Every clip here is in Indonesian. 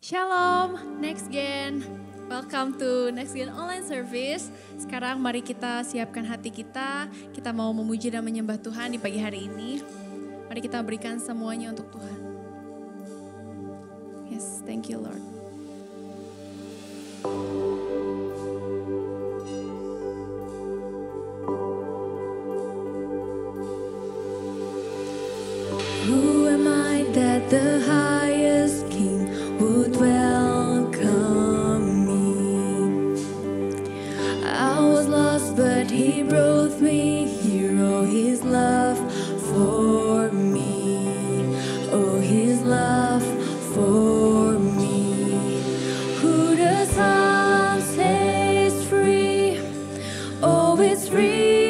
Shalom, Next Gen. Welcome to Next Gen Online Service. Sekarang mari kita siapkan hati kita. Kita mau memuji dan menyembah Tuhan di pagi hari ini. Mari kita berikan semuanya untuk Tuhan. Yes, thank you Lord. Who am I that the highest King would welcome me? I was lost but He brought me here. Oh, His love for me. Oh, His love for me. Who the Son sets free. Oh, it's free.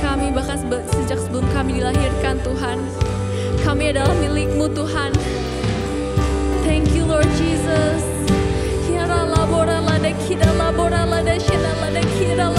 Kami bahkan sejak sebelum kami dilahirkan Tuhan, kami adalah milik-Mu Tuhan. Thank you Lord Jesus. Kira labora lada kira labora lada shina lada kira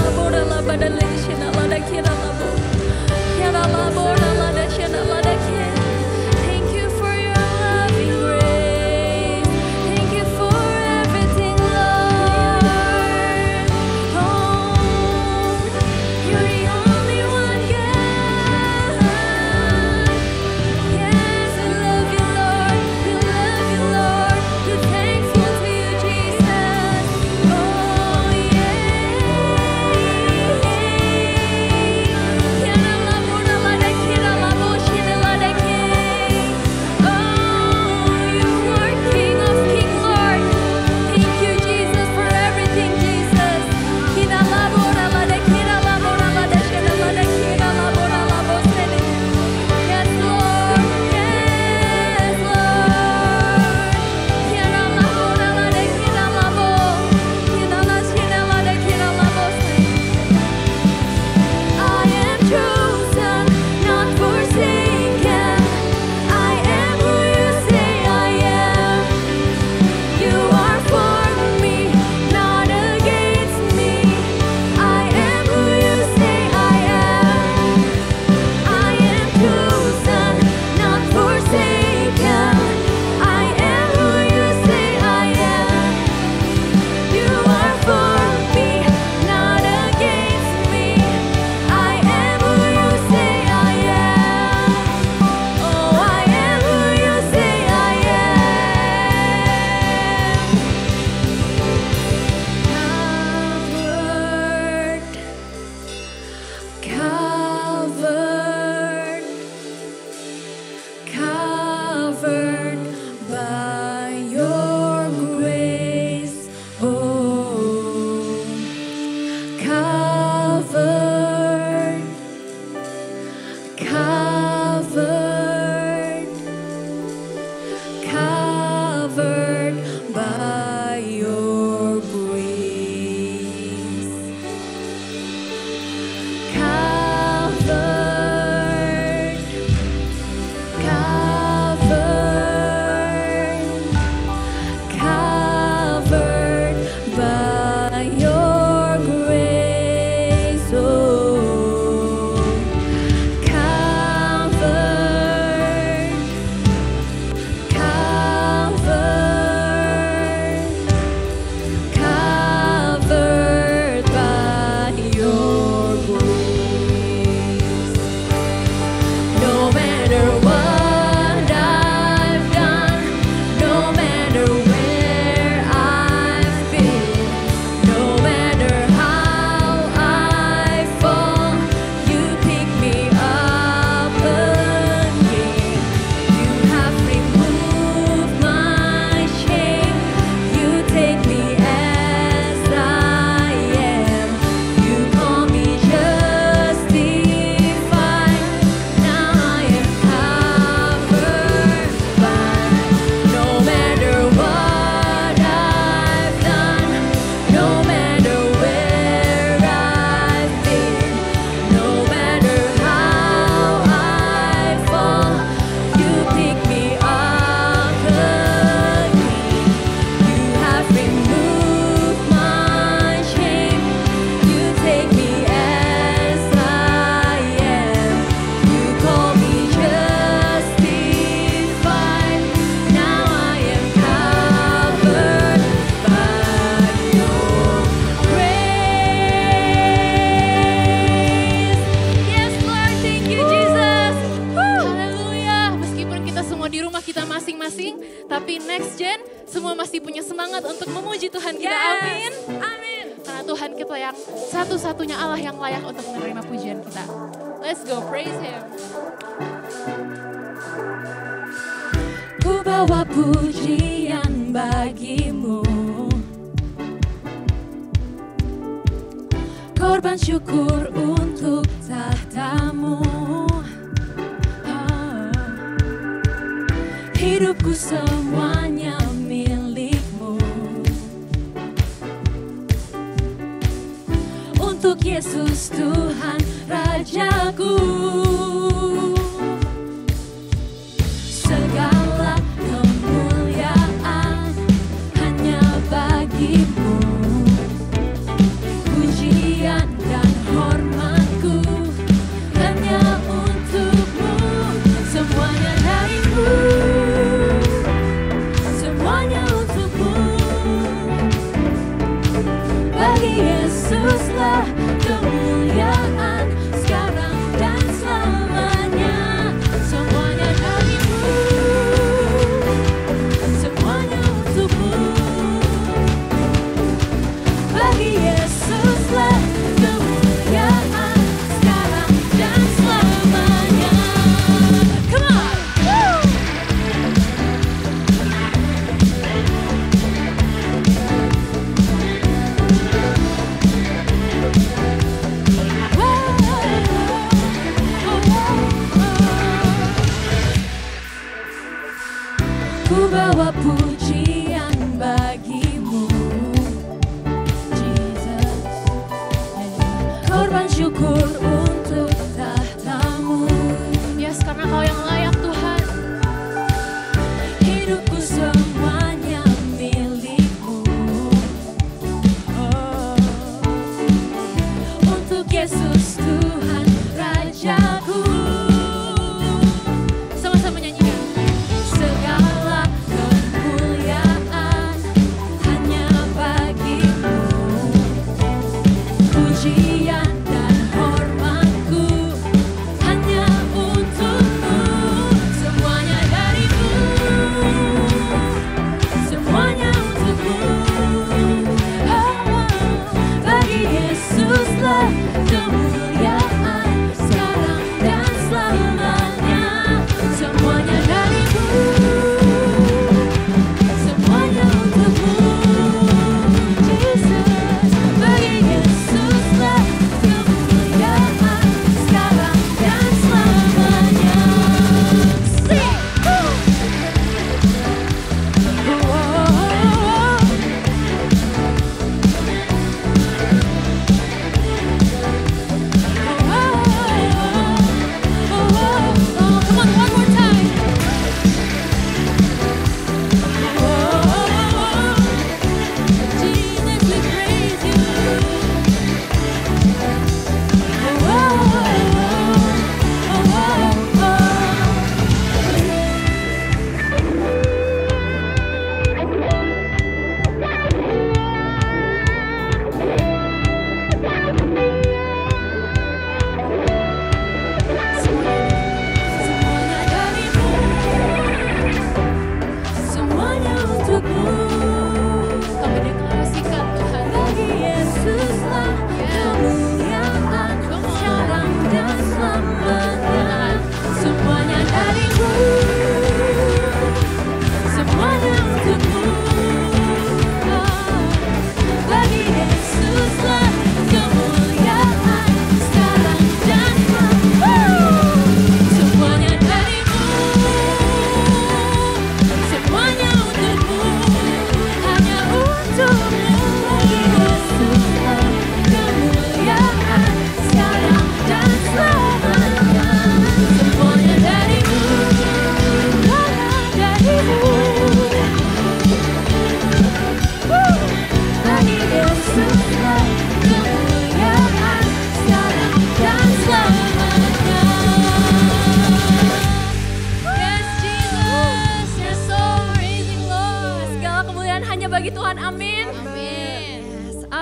Tapi next gen semua masih punya semangat untuk memuji Tuhan kita. Amin. Amin. Karena Tuhan kita yang satu-satunya Allah yang layak untuk menerima pujian kita. Let's go, praise Him. Ku bawa pujian bagimu, korban syukur untuk tahtamu. Hidupku semuanya milikmu, untuk Yesus Tuhan Rajaku. Segala kemuliaan hanya bagimu, pujian dan hormatku hanya untukmu. Semuanya darimu, semuanya untukmu. Bagi Yesuslah kemuliaan sekarang dan selamanya.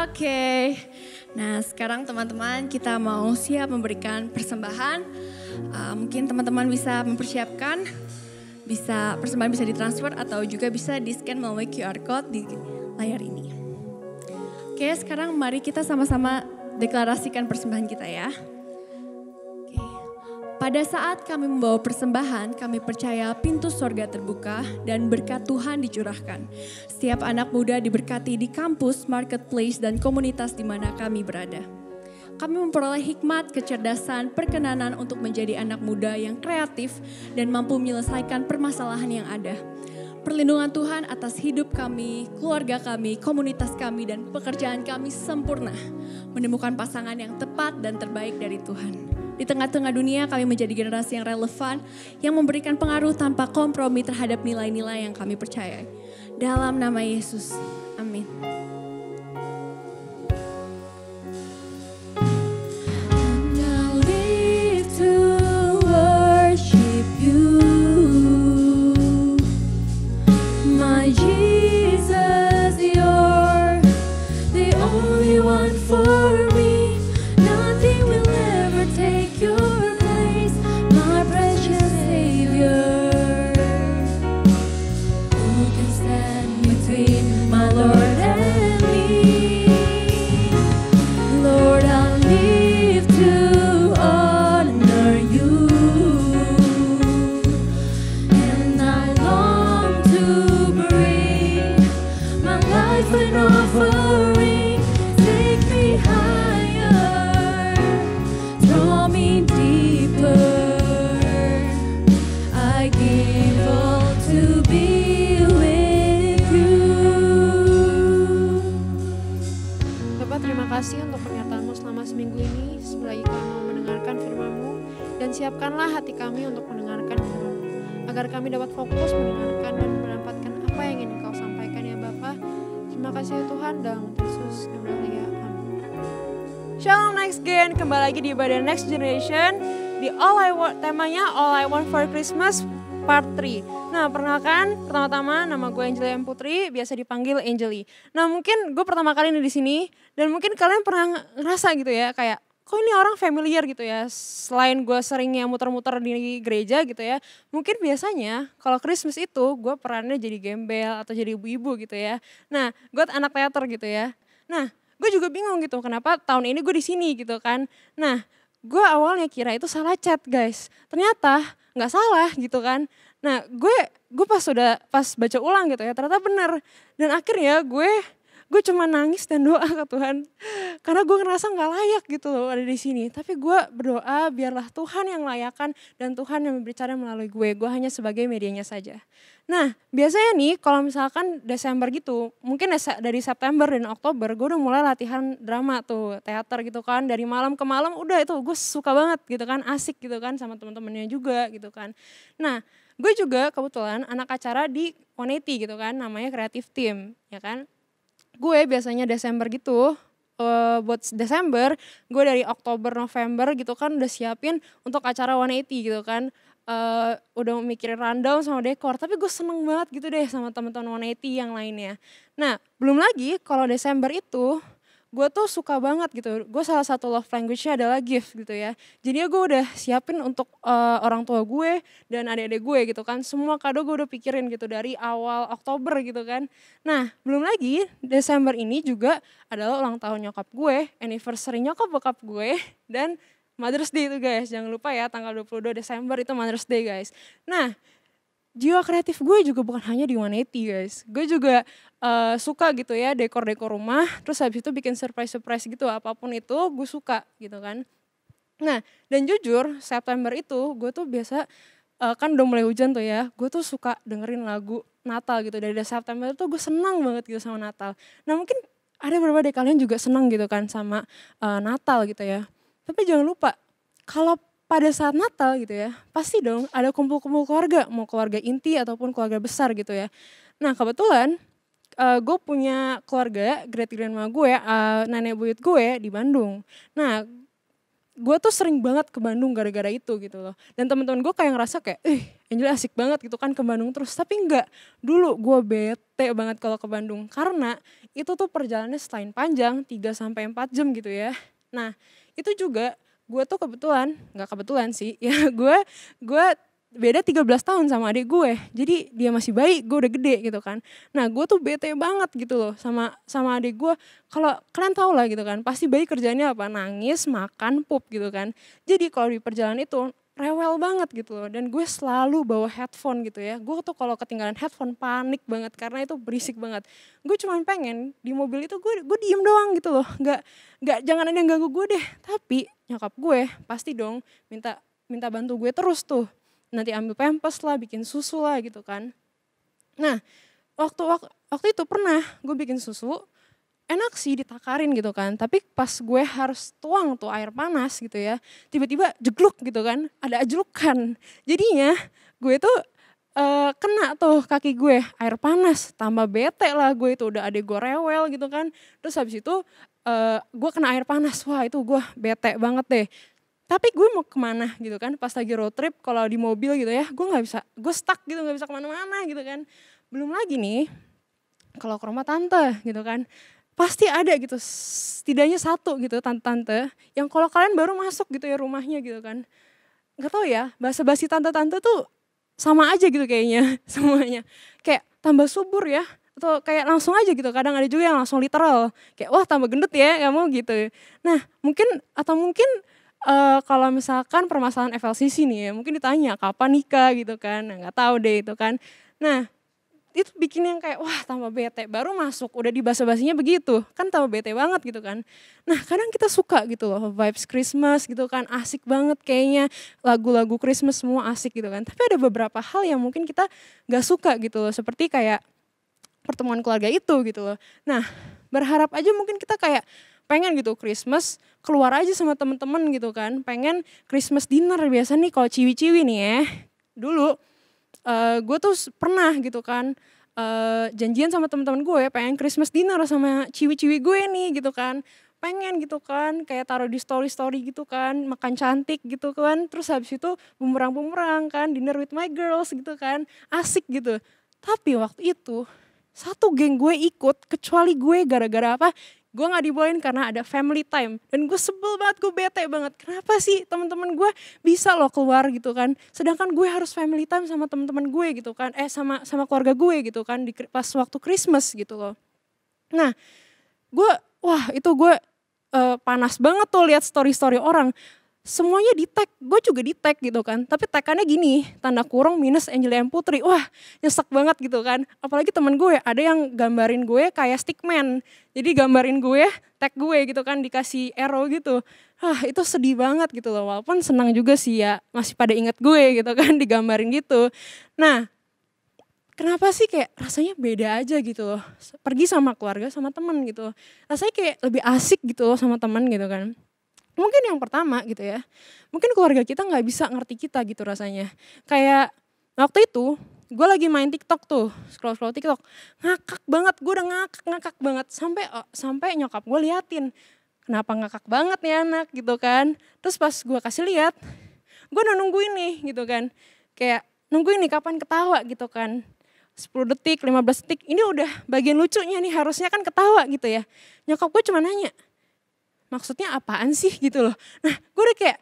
Oke. Nah, sekarang teman-teman kita mau siap memberikan persembahan. Mungkin teman-teman bisa mempersiapkan, persembahan bisa ditransfer atau juga bisa di-scan melalui QR Code di layar ini. Oke, sekarang mari kita sama-sama deklarasikan persembahan kita ya. Oke. Pada saat kami membawa persembahan, kami percaya pintu sorga terbuka dan berkat Tuhan dicurahkan. Setiap anak muda diberkati di kampus, marketplace, dan komunitas di mana kami berada. Kami memperoleh hikmat, kecerdasan, perkenanan untuk menjadi anak muda yang kreatif dan mampu menyelesaikan permasalahan yang ada. Perlindungan Tuhan atas hidup kami, keluarga kami, komunitas kami, dan pekerjaan kami sempurna. Menemukan pasangan yang tepat dan terbaik dari Tuhan. Di tengah-tengah dunia kami menjadi generasi yang relevan, yang memberikan pengaruh tanpa kompromi terhadap nilai-nilai yang kami percayai. Dalam nama Yesus, amin. Siapkanlah hati kami untuk mendengarkan firman-Mu, agar kami dapat fokus mendengarkan dan mendapatkan apa yang ingin Kau sampaikan ya Bapa. Terima kasih ya Tuhan, dalam Yesus kami berdoa ya, amin. Shalom Next Gen, kembali lagi di ibadah Next Generation di temanya All I Want for Christmas Part 3. Nah, perkenalkan, pertama-tama nama gue Angeli M. Putri, biasa dipanggil Angeli. Nah, mungkin gue pertama kali ini di sini dan mungkin kalian pernah ngerasa gitu ya, kayak kok ini orang familiar gitu ya, selain gue seringnya muter-muter di gereja gitu ya. Mungkin biasanya kalau Christmas itu gue perannya jadi gembel atau jadi ibu-ibu gitu ya. Nah, gue anak teater gitu ya. Nah, gue juga bingung gitu kenapa tahun ini gue di sini gitu kan. Nah, gue awalnya kira itu salah chat guys, ternyata nggak salah gitu kan. Nah, gue pas baca ulang gitu ya, ternyata bener. Dan akhirnya gue cuma nangis dan doa ke Tuhan. Karena gue ngerasa gak layak gitu loh ada di sini. Tapi gue berdoa biarlah Tuhan yang layakan dan Tuhan yang berbicara melalui gue. Gue hanya sebagai medianya saja. Nah biasanya nih kalau misalkan Desember gitu, mungkin dari September dan Oktober gue udah mulai latihan drama tuh, teater gitu kan. Dari malam ke malam udah itu gue suka banget gitu kan, asik gitu kan sama teman-temannya juga gitu kan. Nah gue juga kebetulan anak acara di 180 gitu kan, namanya Creative Team ya kan. Gue biasanya Desember gitu, buat Desember gue dari Oktober November gitu kan udah siapin untuk acara 180 gitu kan. Udah mikirin rundown sama dekor, tapi gue seneng banget gitu deh sama teman-teman 180 yang lainnya. Nah belum lagi kalau Desember itu gue tuh suka banget gitu, gue salah satu love language-nya adalah gift gitu ya. Jadi gue udah siapin untuk orang tua gue dan adik-adik gue gitu kan, semua kado gue udah pikirin gitu dari awal Oktober gitu kan. Nah belum lagi Desember ini juga adalah ulang tahun nyokap gue, anniversary nyokap bokap gue, dan Mother's Day itu guys, jangan lupa ya tanggal 22 Desember itu Mother's Day guys. Nah jiwa kreatif gue juga bukan hanya di 180 guys, gue juga suka gitu ya dekor-dekor rumah, terus habis itu bikin surprise-surprise gitu, apapun itu gue suka gitu kan. Nah dan jujur September itu gue tuh biasa, kan udah mulai hujan tuh ya, gue tuh suka dengerin lagu Natal gitu, dari September tuh gue senang banget gitu sama Natal. Nah mungkin ada beberapa dari kalian juga senang gitu kan sama Natal gitu ya, tapi jangan lupa kalau pada saat Natal gitu ya, pasti dong ada kumpul-kumpul keluarga, mau keluarga inti ataupun keluarga besar gitu ya. Nah kebetulan gue punya keluarga, great grandma gue, nenek buyut gue di Bandung. Nah gue tuh sering banget ke Bandung gara-gara itu gitu loh. Dan teman-teman gue kayak ngerasa kayak, Angel asik banget gitu kan ke Bandung terus. Tapi enggak, dulu gue bete banget kalau ke Bandung. Karena itu tuh perjalanannya selain panjang 3-4 jam gitu ya. Nah itu juga gue tuh nggak kebetulan sih ya, gue beda 13 tahun sama adik gue. Jadi dia masih bayi, gue udah gede gitu kan. Nah gue tuh bete banget gitu loh sama adik gue. Kalau kalian tau lah gitu kan, pasti bayi kerjanya apa? Nangis, makan, pup gitu kan. Jadi kalau di perjalanan itu rewel banget gitu loh. Dan gue selalu bawa headphone gitu ya. Gue tuh kalau ketinggalan headphone panik banget karena itu berisik banget. Gue cuma pengen di mobil itu gue diem doang gitu loh. Nggak jangan ada yang ganggu gue deh. Tapi nyokap gue pasti dong minta bantu gue terus tuh. Nanti ambil pampers lah, bikin susu lah gitu kan. Nah waktu itu pernah gue bikin susu, enak sih ditakarin gitu kan. Tapi pas gue harus tuang tuh air panas gitu ya, tiba-tiba jegluk gitu kan, ada ajlukan. Jadinya gue tuh kena tuh kaki gue, air panas, tambah bete lah gue itu, udah adek gue rewel gitu kan. Terus habis itu gue kena air panas, wah itu gue bete banget deh. Tapi gue mau kemana gitu kan, pas lagi road trip kalau di mobil gitu ya, gue gak bisa, gue stuck gitu, gak bisa kemana-mana gitu kan. Belum lagi nih, kalau ke rumah tante gitu kan, pasti ada gitu, setidaknya satu gitu tante-tante, yang kalau kalian baru masuk gitu ya rumahnya gitu kan. Gak tau ya, basa-basi tante-tante tuh sama aja gitu kayaknya semuanya. Kayak tambah subur ya, atau kayak langsung aja gitu, kadang ada juga yang langsung literal. Kayak wah tambah gendut ya, kamu gitu. Nah mungkin kalau misalkan permasalahan FLCC nih ya, mungkin ditanya kapan nikah gitu kan, nah gak tahu deh itu kan. Nah itu bikin yang kayak wah tambah bete, baru masuk udah di basa-basinya begitu, kan tambah bete banget gitu kan. Nah kadang kita suka gitu loh, vibes Christmas gitu kan, asik banget kayaknya, lagu-lagu Christmas semua asik gitu kan. Tapi ada beberapa hal yang mungkin kita gak suka gitu loh, seperti kayak pertemuan keluarga itu gitu loh. Nah berharap aja mungkin kita kayak pengen gitu Christmas keluar aja sama temen-temen gitu kan, pengen Christmas dinner biasa nih kalau ciwi-ciwi nih ya. Dulu gue tuh pernah gitu kan janjian sama temen-temen gue pengen Christmas dinner sama ciwi-ciwi gue nih gitu kan. Pengen gitu kan, kayak taruh di story-story gitu kan, makan cantik gitu kan. Terus habis itu bumerang-bumerang kan, dinner with my girls gitu kan, asik gitu. Tapi waktu itu satu geng gue ikut, kecuali gue gara-gara apa? Gue gak dibawain karena ada family time. Dan gue sebel banget, gue bete banget. Kenapa sih teman-teman gue bisa loh keluar gitu kan. Sedangkan gue harus family time sama teman-teman gue gitu kan. Sama keluarga gue gitu kan pas waktu Christmas gitu loh. Nah itu gue panas banget tuh lihat story-story orang. Semuanya di tag, gue juga di tag gitu kan. Tapi tagannya gini, tanda kurung minus Angel M Putri. Wah nyesek banget gitu kan. Apalagi temen gue ada yang gambarin gue kayak stickman. Jadi gambarin gue, tag gue gitu kan, dikasih arrow gitu. Itu sedih banget gitu loh. Walaupun senang juga sih ya, masih pada inget gue gitu kan, digambarin gitu. Nah kenapa sih kayak rasanya beda aja gitu loh. Pergi sama keluarga sama temen gitu. Rasanya kayak lebih asik gitu loh sama temen gitu kan. Mungkin yang pertama gitu ya, mungkin keluarga kita gak bisa ngerti kita gitu rasanya. Kayak waktu itu gue lagi main TikTok tuh, scroll TikTok, ngakak banget, gue udah ngakak banget. Sampai nyokap gue liatin, kenapa ngakak banget nih anak gitu kan. Terus pas gue kasih lihat, gue udah nungguin nih gitu kan. Kayak nungguin nih kapan ketawa gitu kan. 10 detik, 15 detik, ini udah bagian lucunya nih, harusnya kan ketawa gitu ya. Nyokap gue cuma nanya, maksudnya apaan sih gitu loh. Nah gue udah kayak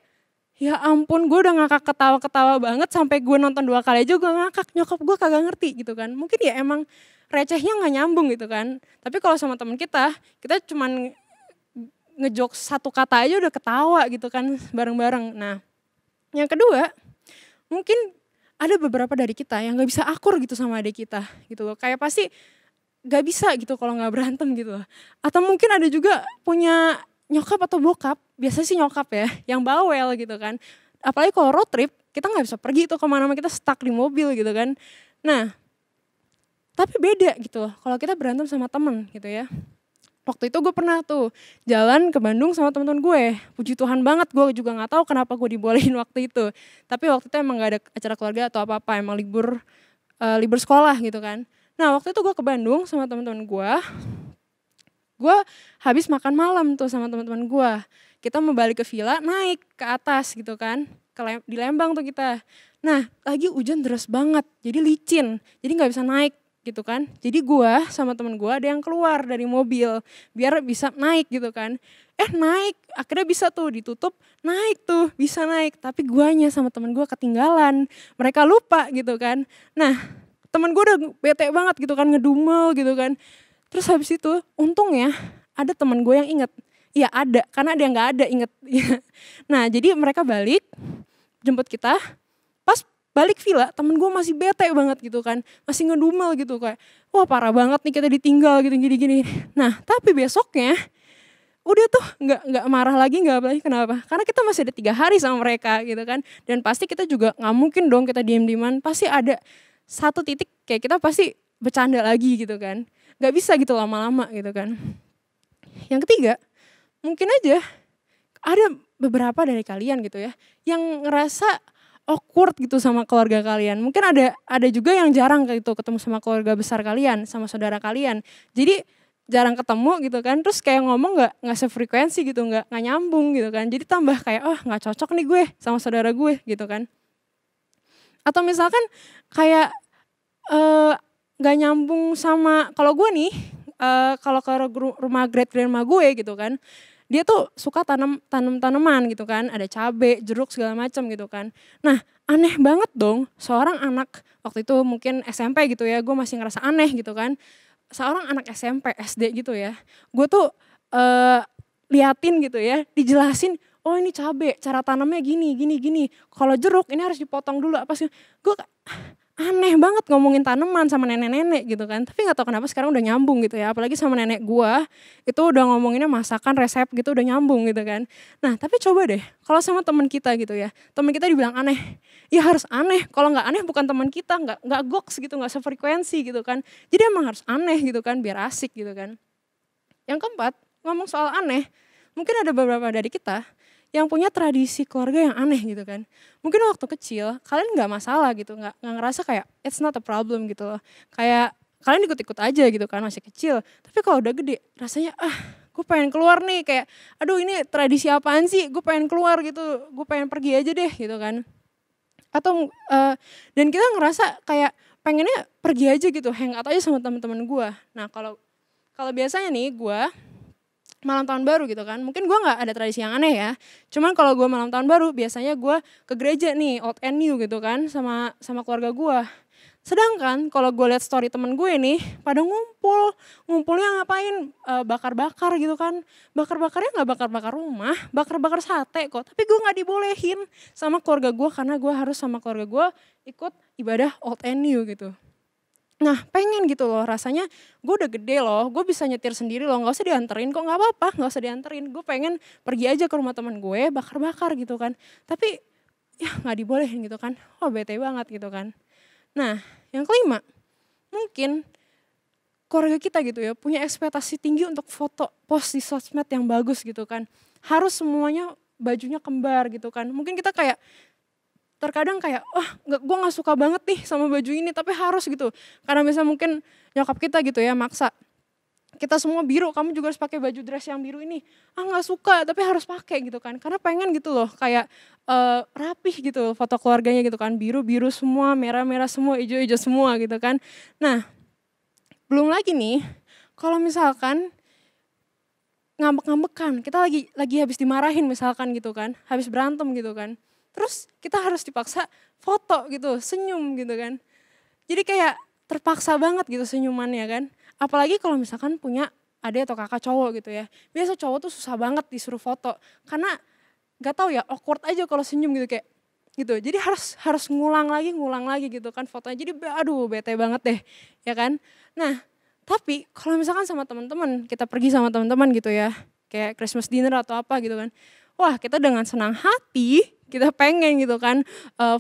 ya ampun, gue udah ngakak ketawa-ketawa banget sampai gue nonton 2 kali aja gue ngakak. Nyokap gue kagak ngerti gitu kan. Mungkin ya emang recehnya gak nyambung gitu kan. Tapi kalau sama temen kita cuman ngejok 1 kata aja udah ketawa gitu kan bareng-bareng. Nah yang kedua, mungkin ada beberapa dari kita yang gak bisa akur gitu sama adik kita gitu loh. Kayak pasti gak bisa gitu kalau gak berantem gitu loh. Atau mungkin ada juga punya nyokap atau bokap, biasanya sih nyokap ya, yang bawel gitu kan. Apalagi kalau road trip, kita gak bisa pergi tuh kemana-mana, kita stuck di mobil gitu kan. Nah, tapi beda gitu loh, kalau kita berantem sama temen gitu ya. Waktu itu gue pernah tuh jalan ke Bandung sama teman-teman gue. Puji Tuhan banget, gue juga gak tahu kenapa gue dibolehin waktu itu. Tapi waktu itu emang gak ada acara keluarga atau apa-apa, emang libur sekolah gitu kan. Nah waktu itu gue ke Bandung sama teman-teman gue habis makan malam tuh sama teman-teman gue. Kita mau balik ke villa, naik ke atas gitu kan. Di Lembang tuh kita. Nah lagi hujan deras banget, jadi licin. Jadi gak bisa naik gitu kan. Jadi gue sama temen gue ada yang keluar dari mobil biar bisa naik gitu kan. Naik, akhirnya bisa tuh ditutup, naik tuh, bisa naik. Tapi guanya sama temen gue ketinggalan, mereka lupa gitu kan. Nah temen gue udah bete banget gitu kan, ngedumel gitu kan. Terus habis itu untungnya ada temen gue yang inget. Iya ada, karena ada yang gak ada inget. Nah jadi mereka balik, jemput kita, pas balik villa temen gue masih bete banget gitu kan, masih ngedumel gitu kayak wah parah banget nih kita ditinggal gitu gini-gini. Nah tapi besoknya udah tuh nggak marah lagi, nggak apa lagi. Kenapa? Karena kita masih ada 3 hari sama mereka gitu kan, dan pasti kita juga nggak mungkin dong kita diem-dieman, pasti ada satu titik kayak kita pasti bercanda lagi gitu kan, nggak bisa gitu lama-lama gitu kan. Yang ketiga mungkin aja ada beberapa dari kalian gitu ya yang ngerasa awkward gitu sama keluarga kalian. Mungkin ada juga yang jarang gitu ketemu sama keluarga besar kalian, sama saudara kalian. Jadi jarang ketemu gitu kan, terus kayak ngomong nggak sefrekuensi gitu, nggak nyambung gitu kan. Jadi tambah kayak nggak cocok nih gue sama saudara gue gitu kan. Atau misalkan kayak nggak nyambung sama kalau gue nih, kalau ke rumah great grandma gue gitu kan. Dia tuh suka tanam tanaman gitu kan, ada cabai, jeruk segala macam gitu kan. Nah aneh banget dong seorang anak waktu itu mungkin SMP gitu ya, gue masih ngerasa aneh gitu kan. Seorang anak SMP, SD gitu ya, gue tuh liatin gitu ya, dijelasin, oh ini cabai, cara tanamnya gini. Kalau jeruk ini harus dipotong dulu apa sih? Gue aneh banget ngomongin tanaman sama nenek-nenek gitu kan. Tapi gak tahu kenapa sekarang udah nyambung gitu ya. Apalagi sama nenek gue, itu udah ngomonginnya masakan, resep gitu udah nyambung gitu kan. Nah tapi coba deh, kalau sama teman kita gitu ya, teman kita dibilang aneh, ya harus aneh. Kalau gak aneh bukan teman kita, gak goks gitu, gak sefrekuensi gitu kan. Jadi emang harus aneh gitu kan, biar asik gitu kan. Yang keempat, ngomong soal aneh, mungkin ada beberapa dari kita yang punya tradisi keluarga yang aneh gitu kan. Mungkin waktu kecil kalian gak masalah gitu, gak ngerasa kayak it's not a problem gitu loh. Kayak kalian ikut-ikut aja gitu kan masih kecil. Tapi kalau udah gede rasanya gue pengen keluar nih, kayak aduh ini tradisi apaan sih, gue pengen keluar gitu, gue pengen pergi aja deh gitu kan. Atau dan kita ngerasa kayak pengennya pergi aja gitu, hangout aja sama teman-teman gue. Nah kalau biasanya nih gue malam tahun baru gitu kan, mungkin gue nggak ada tradisi yang aneh ya, cuman kalau gue malam tahun baru biasanya gue ke gereja nih, old and new gitu kan, sama keluarga gue. Sedangkan kalau gue lihat story temen gue nih, pada ngumpulnya ngapain, bakar-bakar gitu kan, bakar-bakarnya nggak bakar-bakar rumah, bakar-bakar sate kok, tapi gue nggak dibolehin sama keluarga gue karena gue harus sama keluarga gue ikut ibadah old and new gitu. Nah pengen gitu loh, rasanya gue udah gede loh, gue bisa nyetir sendiri loh, gak usah dianterin kok, gak apa-apa, gak usah dianterin. Gue pengen pergi aja ke rumah teman gue, bakar-bakar gitu kan. Tapi ya gak dibolehin gitu kan, bete banget gitu kan. Nah yang kelima, mungkin keluarga kita gitu ya, punya ekspektasi tinggi untuk foto, post di sosmed yang bagus gitu kan. Harus semuanya bajunya kembar gitu kan. Mungkin kita kayak terkadang kayak gue gak suka banget nih sama baju ini tapi harus gitu, karena misalnya mungkin nyokap kita gitu ya maksa kita semua biru, kamu juga harus pakai baju dress yang biru ini, gak suka tapi harus pakai gitu kan, karena pengen gitu loh kayak rapih gitu foto keluarganya gitu kan, biru semua, merah semua, hijau semua gitu kan. Nah belum lagi nih kalau misalkan ngambek-ngambekan, kita lagi habis dimarahin misalkan gitu kan, habis berantem gitu kan. Terus kita harus dipaksa foto gitu, senyum gitu kan. Jadi kayak terpaksa banget gitu senyumannya kan. Apalagi kalau misalkan punya adik atau kakak cowok gitu ya. Biasa cowok tuh susah banget disuruh foto. Karena gak tahu ya, awkward aja kalau senyum gitu kayak gitu. Jadi harus ngulang lagi gitu kan fotonya. Jadi aduh bete banget deh ya kan. Nah tapi kalau misalkan sama teman-teman, kita pergi sama teman-teman gitu ya. Kayak Christmas dinner atau apa gitu kan. Wah kita dengan senang hati kita pengen gitu kan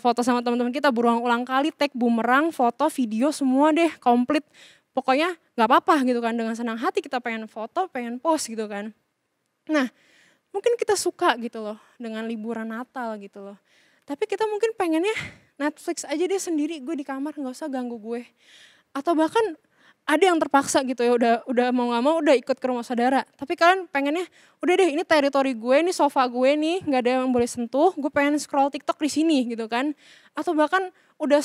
foto sama teman-teman kita berulang-ulang kali, tag, bumerang, foto, video semua deh komplit. Pokoknya gak apa-apa gitu kan, dengan senang hati kita pengen foto, pengen post gitu kan. Nah mungkin kita suka gitu loh dengan liburan Natal gitu loh. Tapi kita mungkin pengennya Netflix aja deh sendiri, gue di kamar gak usah ganggu gue. Atau bahkan ada yang terpaksa gitu ya, udah mau gak mau udah ikut ke rumah saudara. Tapi kalian pengennya, udah deh ini teritori gue, ini sofa gue nih, gak ada yang boleh sentuh, gue pengen scroll TikTok di sini gitu kan. Atau bahkan udah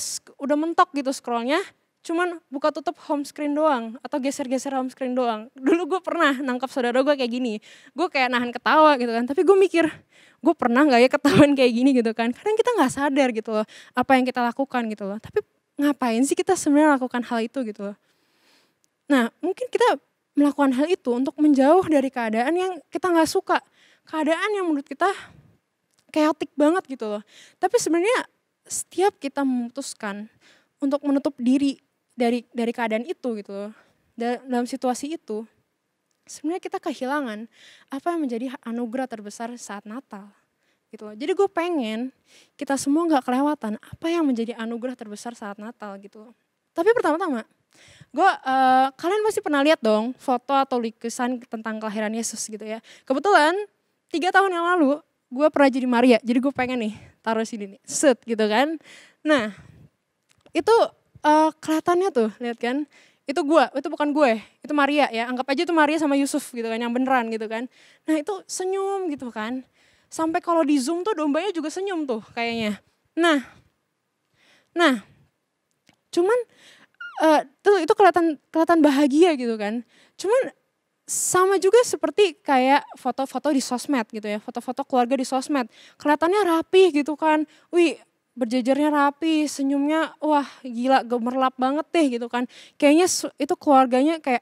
mentok gitu scrollnya, cuman buka tutup home screen doang atau geser-geser home screen doang. Dulu gue pernah nangkap saudara gue kayak gini, gue kayak nahan ketawa gitu kan, tapi gue mikir gue pernah gak ya ketahuan kayak gini gitu kan. Kadang kita gak sadar gitu loh apa yang kita lakukan gitu loh, tapi ngapain sih kita sebenarnya lakukan hal itu gitu loh. Nah mungkin kita melakukan hal itu untuk menjauh dari keadaan yang kita gak suka, keadaan yang menurut kita chaotic banget gitu loh. Tapi sebenarnya setiap kita memutuskan untuk menutup diri dari keadaan itu gitu loh, dalam situasi itu, sebenarnya kita kehilangan apa yang menjadi anugerah terbesar saat Natal gitu loh. Jadi gue pengen kita semua gak kelewatan apa yang menjadi anugerah terbesar saat Natal gitu loh. Tapi pertama-tama, kalian pasti pernah lihat dong foto atau lukisan tentang kelahiran Yesus gitu ya. Kebetulan 3 tahun yang lalu gue pernah jadi Maria, jadi gue pengen nih taruh sini nih, set gitu kan. Nah itu kelihatannya tuh, lihat kan, itu bukan gue, itu Maria ya, anggap aja itu Maria sama Yusuf gitu kan, yang beneran gitu kan. Nah itu senyum gitu kan, sampai kalau di zoom tuh dombanya juga senyum tuh kayaknya. Nah, cuman itu kelihatan bahagia gitu kan. Cuman sama juga seperti kayak foto-foto di sosmed gitu ya, foto-foto keluarga di sosmed, kelihatannya rapi gitu kan, wih berjejernya rapi, senyumnya wah gila gemerlap banget deh gitu kan. Kayaknya itu keluarganya kayak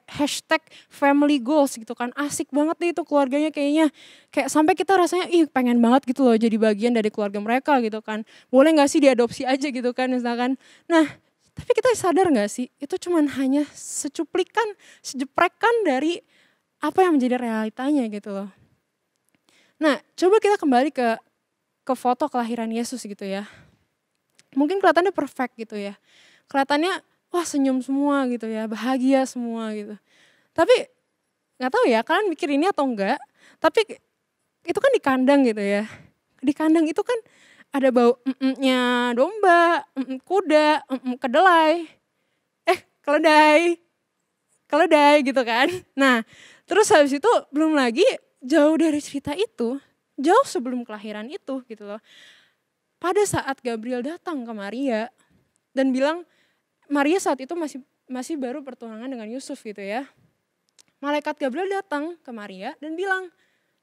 #family goals gitu kan, asik banget deh itu keluarganya kayaknya. Kayak sampai kita rasanya pengen banget gitu loh jadi bagian dari keluarga mereka gitu kan. Boleh gak sih diadopsi aja gitu kan misalkan. Nah tapi kita sadar gak sih itu cuman hanya sejeprekan dari apa yang menjadi realitanya gitu loh. Nah coba kita kembali ke foto kelahiran Yesus gitu ya. Mungkin kelihatannya perfect gitu ya. Kelihatannya wah senyum semua gitu ya, bahagia semua gitu. Tapi gak tahu ya kalian mikir ini atau enggak, tapi itu kan di kandang gitu ya. Di kandang itu kan ada bau nya domba, kuda, kedelai, keledai gitu kan. Nah terus habis itu belum lagi jauh dari cerita itu, jauh sebelum kelahiran itu gitu loh. Pada saat Gabriel datang ke Maria dan bilang, Maria saat itu masih baru bertunangan dengan Yusuf gitu ya. Malaikat Gabriel datang ke Maria dan bilang,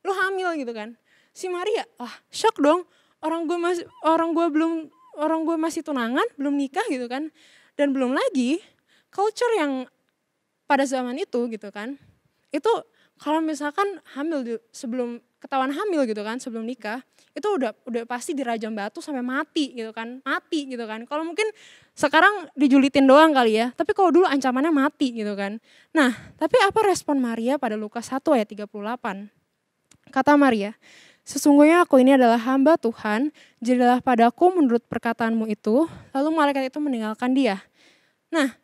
lo hamil gitu kan. Si Maria, shock dong, orang gue masih tunangan, belum nikah gitu kan. Dan belum lagi culture yang pada zaman itu gitu kan, itu kalau misalkan hamil sebelum ketahuan hamil gitu kan, sebelum nikah, itu udah pasti dirajam batu sampai mati gitu kan. Kalau mungkin sekarang dijulitin doang kali ya, tapi kalau dulu ancamannya mati gitu kan. Nah, tapi apa respon Maria pada Lukas 1 ayat 38? Kata Maria, sesungguhnya aku ini adalah hamba Tuhan, jadilah padaku menurut perkataanmu itu. Lalu malaikat itu meninggalkan dia. Nah,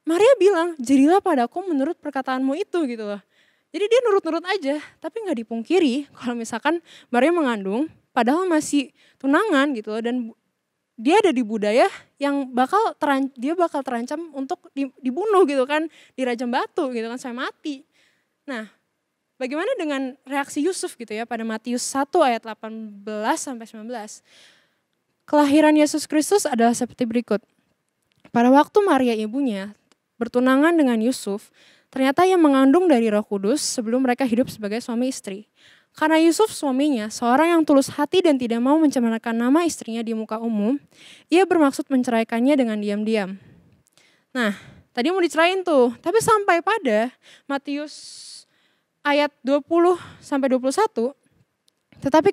Maria bilang, jadilah padaku menurut perkataanmu itu gitu loh. Jadi dia nurut-nurut aja, tapi gak dipungkiri kalau misalkan Maria mengandung, padahal masih tunangan gitu loh, dan dia ada di budaya yang dia bakal terancam untuk dibunuh gitu kan, dirajam batu gitu kan sampai mati. Nah, bagaimana dengan reaksi Yusuf gitu ya pada Matius 1 ayat 18 sampai 19. Kelahiran Yesus Kristus adalah seperti berikut. Pada waktu Maria ibunya bertunangan dengan Yusuf, ternyata ia mengandung dari Roh Kudus sebelum mereka hidup sebagai suami istri. Karena Yusuf suaminya seorang yang tulus hati dan tidak mau mencemarkan nama istrinya di muka umum, ia bermaksud menceraikannya dengan diam-diam. Nah, tadi mau dicerain tuh, tapi sampai pada Matius ayat 20 sampai 21, tetapi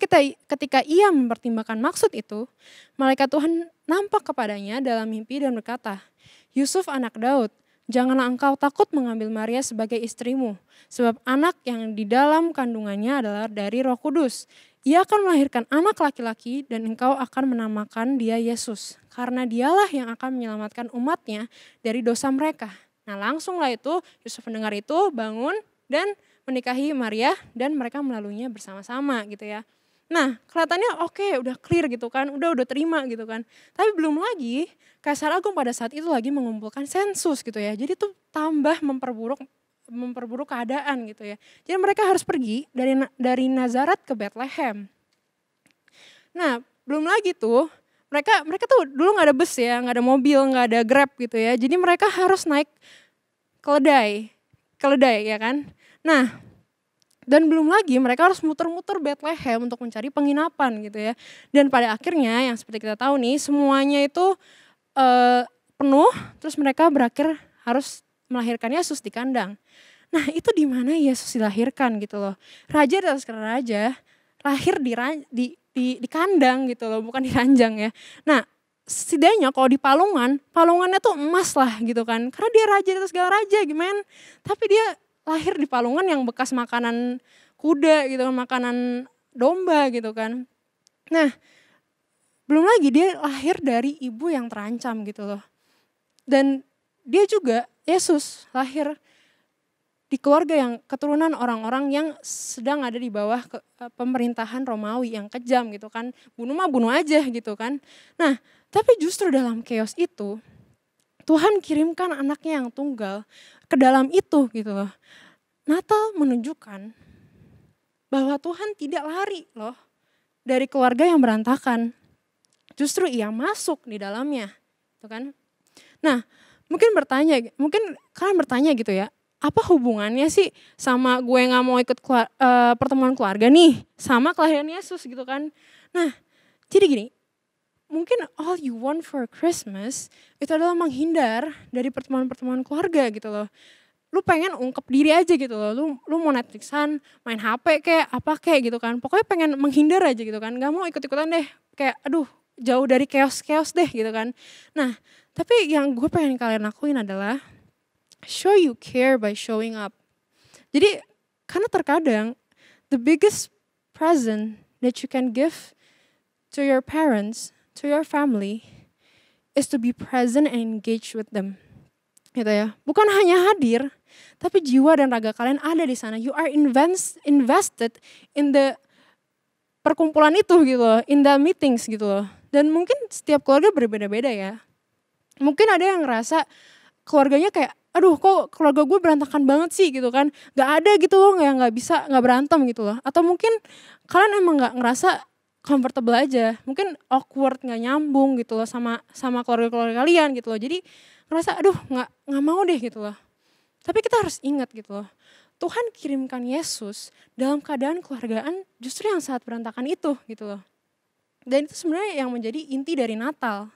ketika ia mempertimbangkan maksud itu, malaikat Tuhan nampak kepadanya dalam mimpi dan berkata, Yusuf anak Daud, janganlah engkau takut mengambil Maria sebagai istrimu, sebab anak yang di dalam kandungannya adalah dari Roh Kudus. Ia akan melahirkan anak laki-laki dan engkau akan menamakan dia Yesus, karena dialah yang akan menyelamatkan umatnya dari dosa mereka. Nah langsunglah itu Yusuf mendengar itu, bangun dan menikahi Maria dan mereka melaluinya bersama-sama gitu ya. Nah kelihatannya oke, udah clear gitu kan, udah terima gitu kan. Tapi belum lagi Kaisar Agung pada saat itu lagi mengumpulkan sensus gitu ya. Jadi tuh tambah memperburuk keadaan gitu ya. Jadi mereka harus pergi dari Nazaret ke Bethlehem. Nah belum lagi tuh mereka tuh dulu nggak ada bus ya, nggak ada mobil, nggak ada Grab gitu ya. Jadi mereka harus naik keledai ya kan. Nah, dan belum lagi mereka harus muter-muter Bethlehem untuk mencari penginapan gitu ya. Dan pada akhirnya yang seperti kita tahu nih, semuanya itu penuh, terus mereka berakhir harus melahirkan Yesus di kandang. Nah, itu di mana Yesus dilahirkan gitu loh. Raja atas raja lahir di kandang gitu loh, bukan di ranjang ya. Nah, setidaknya kalau di palungannya tuh emas lah gitu kan. Karena dia raja atas segala raja gimana. Tapi dia lahir di palungan yang bekas makanan kuda gitu kan, makanan domba gitu kan. Nah, belum lagi dia lahir dari ibu yang terancam gitu loh. Dan dia juga, Yesus lahir di keluarga yang keturunan orang-orang yang sedang ada di bawah pemerintahan Romawi yang kejam gitu kan. Bunuh mah bunuh aja gitu kan. Nah, tapi justru dalam chaos itu, Tuhan kirimkan anaknya yang tunggal ke dalam itu gitu loh. Natal menunjukkan bahwa Tuhan tidak lari loh dari keluarga yang berantakan. Justru ia masuk di dalamnya, gitu kan. Nah, mungkin kalian bertanya gitu ya, apa hubungannya sih sama gue gak mau ikut pertemuan keluarga nih, sama kelahiran Yesus gitu kan. Nah, jadi gini, mungkin all you want for Christmas itu adalah menghindar dari pertemuan-pertemuan keluarga gitu loh. Lu pengen ungkep diri aja gitu loh, lu mau Netflixan, main HP kayak apa kayak gitu kan. Pokoknya pengen menghindar aja gitu kan, gak mau ikut-ikutan deh, kayak aduh jauh dari chaos-chaos deh gitu kan. Nah, tapi yang gue pengen kalian lakuin adalah show you care by showing up. Jadi karena terkadang the biggest present that you can give to your parents, to your family is to be present and engage with them. Gitu ya. Bukan hanya hadir, tapi jiwa dan raga kalian ada di sana. You are invested in the perkumpulan itu gitu loh, in the meetings gitu loh. Dan mungkin setiap keluarga berbeda-beda ya. Mungkin ada yang ngerasa keluarganya kayak, aduh kok keluarga gue berantakan banget sih gitu kan. Gak ada gitu loh, gak bisa, gak berantem gitu loh. Atau mungkin kalian emang gak ngerasa comfortable aja. Mungkin awkward, gak nyambung gitu loh sama keluarga-keluarga kalian gitu loh. Jadi ngerasa aduh gak mau deh gitu loh. Tapi kita harus ingat gitu loh. Tuhan kirimkan Yesus dalam keadaan keluargaan justru yang sangat berantakan itu gitu loh. Dan itu sebenarnya yang menjadi inti dari Natal.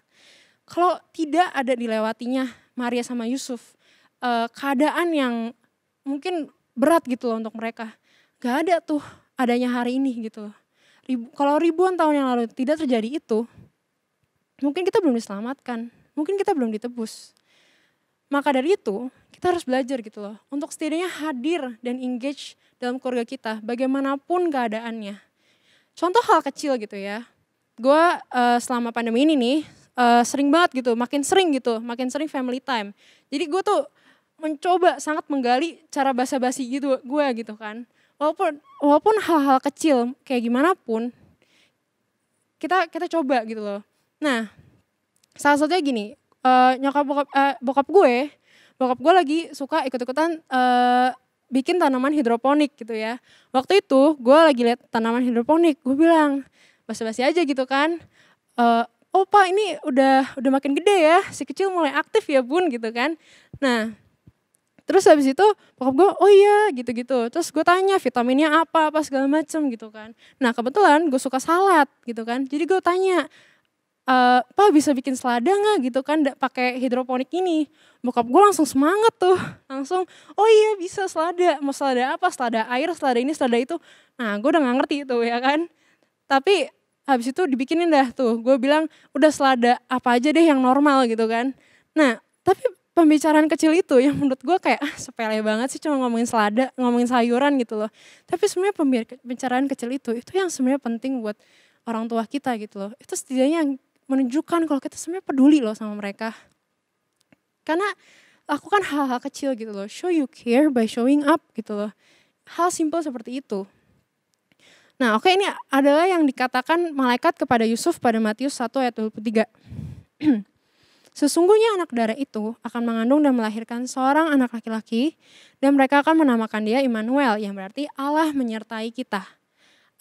Kalau tidak ada dilewatinya Maria sama Yusuf, keadaan yang mungkin berat gitu loh untuk mereka. Gak ada tuh adanya hari ini gitu loh. Kalau ribuan tahun yang lalu tidak terjadi itu, mungkin kita belum diselamatkan, mungkin kita belum ditebus. Maka dari itu, kita harus belajar gitu loh, untuk setidaknya hadir dan engage dalam keluarga kita, bagaimanapun keadaannya. Contoh hal kecil gitu ya, gue selama pandemi ini nih, sering banget gitu, makin sering family time. Jadi gue tuh mencoba sangat menggali cara basa-basi gitu gue gitu kan. Walaupun hal-hal kecil kayak gimana pun, kita coba gitu loh. Nah, salah satunya gini, bokap gue lagi suka ikut-ikutan bikin tanaman hidroponik gitu ya. Waktu itu gue lagi lihat tanaman hidroponik, gue bilang basa-basi aja gitu kan. Oh Pak ini udah makin gede ya, si kecil mulai aktif ya Bun gitu kan. Nah terus habis itu bokap gue oh iya gitu-gitu. Terus gue tanya vitaminnya apa segala macem gitu kan. Nah kebetulan gue suka salad gitu kan. Jadi gue tanya, Pak bisa bikin selada gak gitu kan pakai hidroponik ini. Bokap gue langsung semangat tuh. Langsung oh iya bisa selada. Mau selada apa? Selada air, selada ini, selada itu. Nah gue udah gak ngerti itu ya kan. Tapi habis itu dibikinin dah tuh, gue bilang udah selada apa aja deh yang normal gitu kan. Nah tapi pembicaraan kecil itu yang menurut gue kayak sepele banget sih cuma ngomongin selada, ngomongin sayuran gitu loh. Tapi sebenarnya pembicaraan kecil itu yang sebenarnya penting buat orang tua kita gitu loh. Itu setidaknya yang menunjukkan kalau kita sebenarnya peduli loh sama mereka. Karena lakukan hal-hal kecil gitu loh, show you care by showing up gitu loh. Hal simple seperti itu. Nah oke, ini adalah yang dikatakan malaikat kepada Yusuf pada Matius 1 ayat 23. Sesungguhnya anak darah itu akan mengandung dan melahirkan seorang anak laki-laki dan mereka akan menamakan dia Immanuel yang berarti Allah menyertai kita.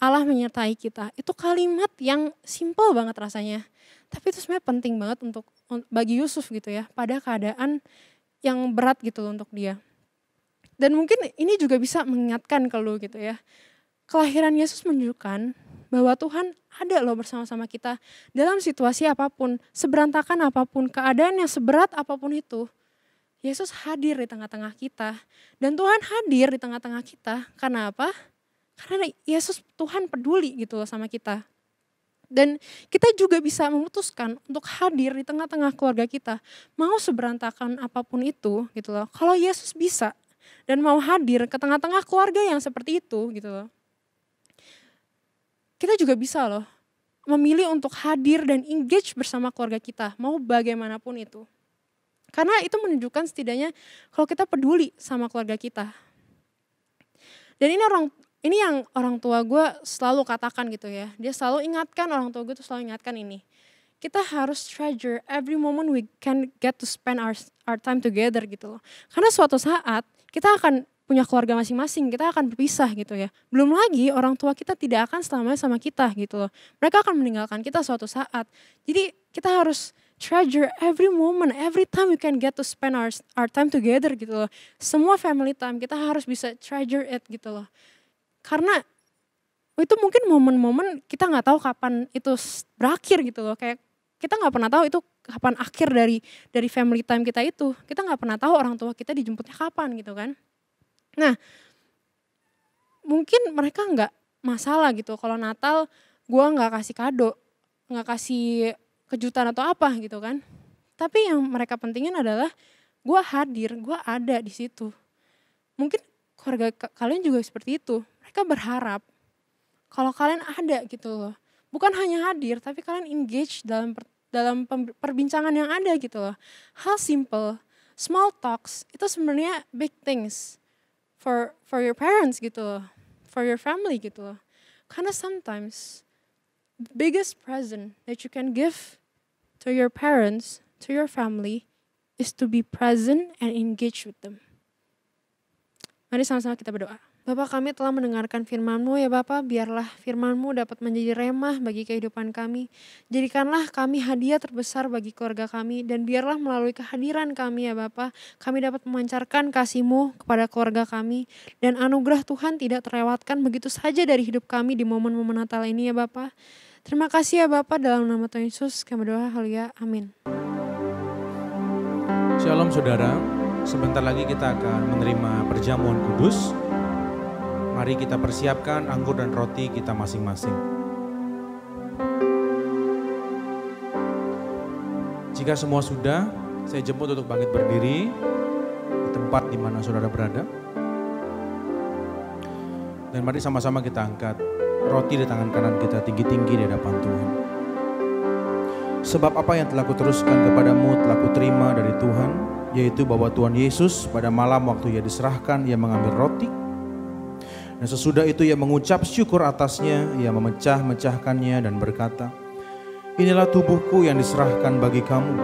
Allah menyertai kita. Itu kalimat yang simple banget rasanya. Tapi itu sebenarnya penting banget bagi Yusuf gitu ya. Pada keadaan yang berat gitu loh untuk dia. Dan mungkin ini juga bisa mengingatkan ke lu gitu ya. Kelahiran Yesus menunjukkan bahwa Tuhan ada loh bersama-sama kita dalam situasi apapun, seberantakan apapun, keadaan yang seberat apapun itu. Yesus hadir di tengah-tengah kita. Dan Tuhan hadir di tengah-tengah kita. Karena apa? Karena Yesus, Tuhan peduli gitu loh sama kita. Dan kita juga bisa memutuskan untuk hadir di tengah-tengah keluarga kita. Mau seberantakan apapun itu gitu loh. Kalau Yesus bisa dan mau hadir ke tengah-tengah keluarga yang seperti itu gitu loh. Kita juga bisa loh memilih untuk hadir dan engage bersama keluarga kita. Mau bagaimanapun itu. Karena itu menunjukkan setidaknya kalau kita peduli sama keluarga kita. Dan ini yang orang tua gue selalu katakan gitu ya. Dia selalu ingatkan, orang tua gue tuh selalu ingatkan ini. Kita harus treasure every moment we can get to spend our time together gitu loh. Karena suatu saat kita akan punya keluarga masing-masing, kita akan berpisah gitu ya. Belum lagi orang tua kita tidak akan selamanya sama kita gitu loh. Mereka akan meninggalkan kita suatu saat. Jadi kita harus treasure every moment, every time we can get to spend our time together gitu loh. Semua family time kita harus bisa treasure it gitu loh. Karena itu mungkin momen-momen kita gak tahu kapan itu berakhir gitu loh. Kayak kita gak pernah tahu itu kapan akhir dari family time kita itu. Kita gak pernah tahu orang tua kita dijemputnya kapan gitu kan. Nah, mungkin mereka nggak masalah gitu kalau Natal gue nggak kasih kado, nggak kasih kejutan atau apa gitu kan. Tapi yang mereka pentingin adalah gue hadir, gue ada di situ. Mungkin keluarga kalian juga seperti itu. Mereka berharap kalau kalian ada gitu loh. Bukan hanya hadir, tapi kalian engage dalam perbincangan yang ada gitu loh. Hal simple, small talks itu sebenarnya big things. For your parents gitu loh, for your family gitu loh. Karena sometimes the biggest present that you can give to your parents, to your family is to be present and engage with them. Mari sama-sama kita berdoa. Bapak, kami telah mendengarkan firman-Mu ya Bapak, biarlah firman-Mu dapat menjadi remah bagi kehidupan kami. Jadikanlah kami hadiah terbesar bagi keluarga kami, dan biarlah melalui kehadiran kami ya Bapak, kami dapat memancarkan kasih-Mu kepada keluarga kami, dan anugerah Tuhan tidak terlewatkan begitu saja dari hidup kami di momen-momen Natal ini ya Bapak. Terima kasih ya Bapak, dalam nama Tuhan Yesus kami berdoa, haleluya, amin. Shalom saudara, sebentar lagi kita akan menerima perjamuan kudus. Mari kita persiapkan anggur dan roti kita masing-masing. Jika semua sudah, saya jemput untuk bangkit berdiri di tempat di mana saudara berada. Dan mari sama-sama kita angkat roti di tangan kanan kita tinggi-tinggi di hadapan Tuhan. Sebab apa yang telah kuteruskan kepadamu telah kuterima dari Tuhan, yaitu bahwa Tuhan Yesus pada malam waktu ia diserahkan, ia mengambil roti. Dan sesudah itu ia mengucap syukur atasnya, ia memecah-mecahkannya dan berkata, inilah tubuhku yang diserahkan bagi kamu,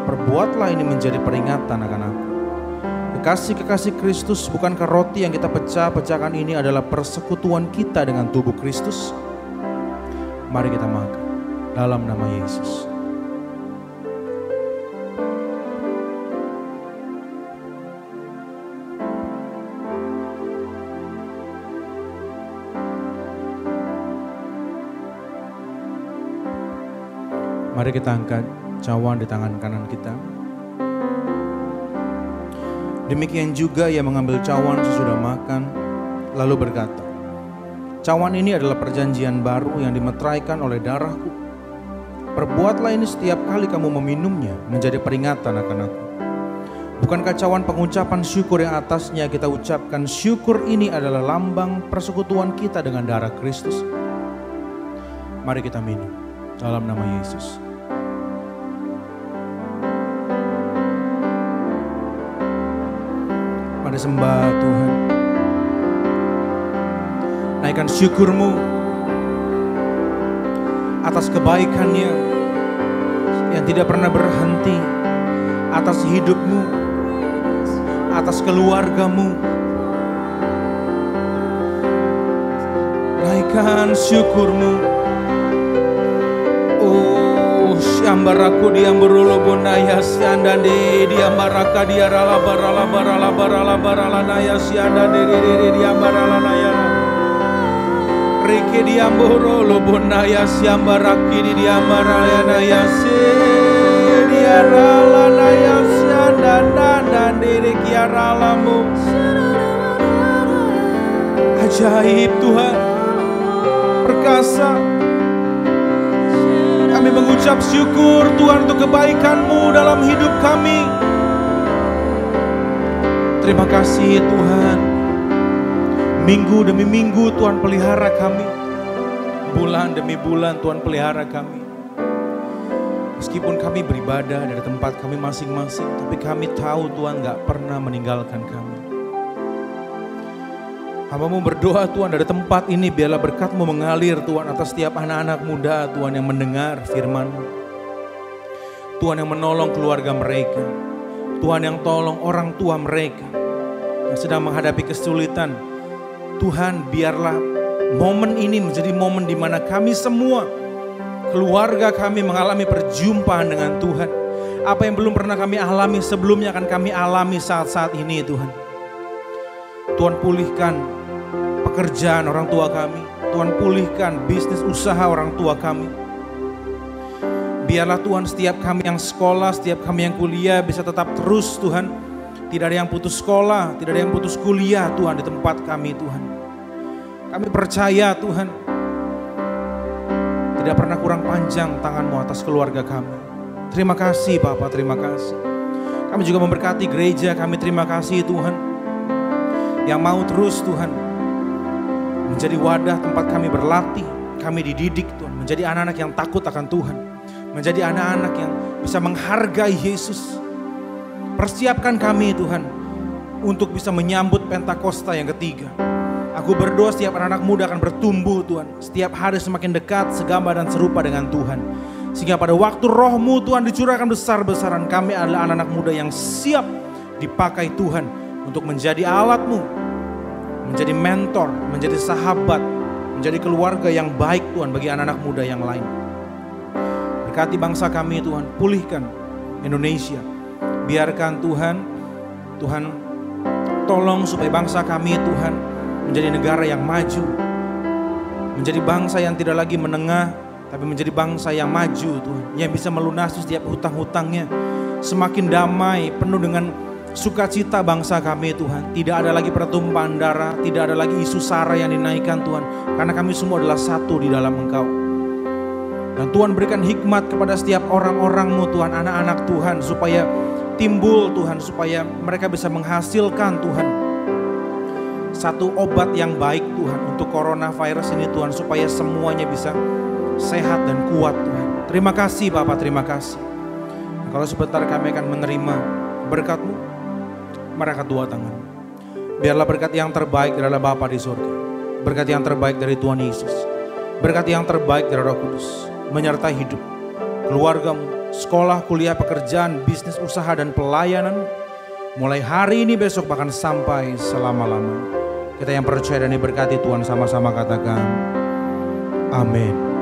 perbuatlah ini menjadi peringatan akan aku. Kekasih-kekasih Kristus, bukankah roti yang kita pecah-pecahkan ini adalah persekutuan kita dengan tubuh Kristus? Mari kita makan dalam nama Yesus. Mari kita angkat cawan di tangan kanan kita. Demikian juga ia mengambil cawan sesudah makan, lalu berkata, cawan ini adalah perjanjian baru yang dimeteraikan oleh darahku. Perbuatlah ini setiap kali kamu meminumnya menjadi peringatan akan aku. Bukankah cawan pengucapan syukur yang atasnya kita ucapkan syukur ini adalah lambang persekutuan kita dengan darah Kristus? Mari kita minum dalam nama Yesus. Mari sembah Tuhan. Naikkan syukurmu atas kebaikannya yang tidak pernah berhenti, atas hidupmu, atas keluargamu. Naikkan naikkan syukur-Mu. Oh, syambaraku diamberolo bonaya siandande diambaraka diarala barala barala barala barala naya siandande diambarala naya. Reke diamborolo bonaya siambaraki diambaraya naya se diarala naya siandande rekiaralamu. Ajaib Tuhan, perkasa. Kami mengucap syukur Tuhan untuk kebaikan-Mu dalam hidup kami. Terima kasih Tuhan. Minggu demi minggu Tuhan pelihara kami. Bulan demi bulan Tuhan pelihara kami. Meskipun kami beribadah dari tempat kami masing-masing, tapi kami tahu Tuhan gak pernah meninggalkan kami. Hamba-Mu berdoa Tuhan dari tempat ini biarlah berkat-Mu mengalir Tuhan atas setiap anak-anak muda Tuhan yang mendengar firman-Mu. Tuhan yang menolong keluarga mereka. Tuhan yang tolong orang tua mereka yang sedang menghadapi kesulitan. Tuhan biarlah momen ini menjadi momen di mana kami semua, keluarga kami mengalami perjumpaan dengan Tuhan. Apa yang belum pernah kami alami sebelumnya akan kami alami saat-saat ini Tuhan. Tuhan pulihkan pekerjaan orang tua kami. Tuhan pulihkan bisnis usaha orang tua kami. Biarlah Tuhan setiap kami yang sekolah, setiap kami yang kuliah bisa tetap terus Tuhan. Tidak ada yang putus sekolah, tidak ada yang putus kuliah Tuhan di tempat kami Tuhan. Kami percaya Tuhan, tidak pernah kurang panjang tangan-Mu atas keluarga kami. Terima kasih Bapa, terima kasih. Kami juga memberkati gereja kami, terima kasih Tuhan. Yang mau terus Tuhan menjadi wadah tempat kami berlatih, kami dididik Tuhan. Menjadi anak-anak yang takut akan Tuhan. Menjadi anak-anak yang bisa menghargai Yesus. Persiapkan kami Tuhan untuk bisa menyambut Pentakosta yang ketiga. Aku berdoa setiap anak-anak muda akan bertumbuh Tuhan. Setiap hari semakin dekat, segambar dan serupa dengan Tuhan. Sehingga pada waktu Roh-Mu Tuhan dicurahkan besar-besaran, kami adalah anak-anak muda yang siap dipakai Tuhan untuk menjadi alat-Mu, menjadi mentor, menjadi sahabat, menjadi keluarga yang baik Tuhan bagi anak-anak muda yang lain. Berkati bangsa kami Tuhan, pulihkan Indonesia. Biarkan Tuhan tolong supaya bangsa kami Tuhan menjadi negara yang maju. Menjadi bangsa yang tidak lagi menengah, tapi menjadi bangsa yang maju Tuhan. Yang bisa melunasi setiap hutang-hutangnya. Semakin damai, penuh dengan sukacita bangsa kami Tuhan. Tidak ada lagi pertumpahan darah, tidak ada lagi isu sara yang dinaikkan Tuhan. Karena kami semua adalah satu di dalam Engkau. Dan Tuhan berikan hikmat kepada setiap orang-orang-Mu Tuhan, anak-anak Tuhan. Supaya timbul Tuhan, supaya mereka bisa menghasilkan Tuhan satu obat yang baik Tuhan untuk coronavirus ini Tuhan. Supaya semuanya bisa sehat dan kuat Tuhan. Terima kasih Bapak, terima kasih. Dan kalau sebentar kami akan menerima berkat-Mu, mari kedua tangan. Biarlah berkat yang terbaik adalah Bapa di surga. Berkat yang terbaik dari Tuhan Yesus. Berkat yang terbaik dari Roh Kudus menyertai hidup, keluarga-Mu, sekolah, kuliah, pekerjaan, bisnis, usaha, dan pelayanan. Mulai hari ini, besok, bahkan sampai selama-lamanya. Kita yang percaya dan diberkati Tuhan sama-sama katakan amin.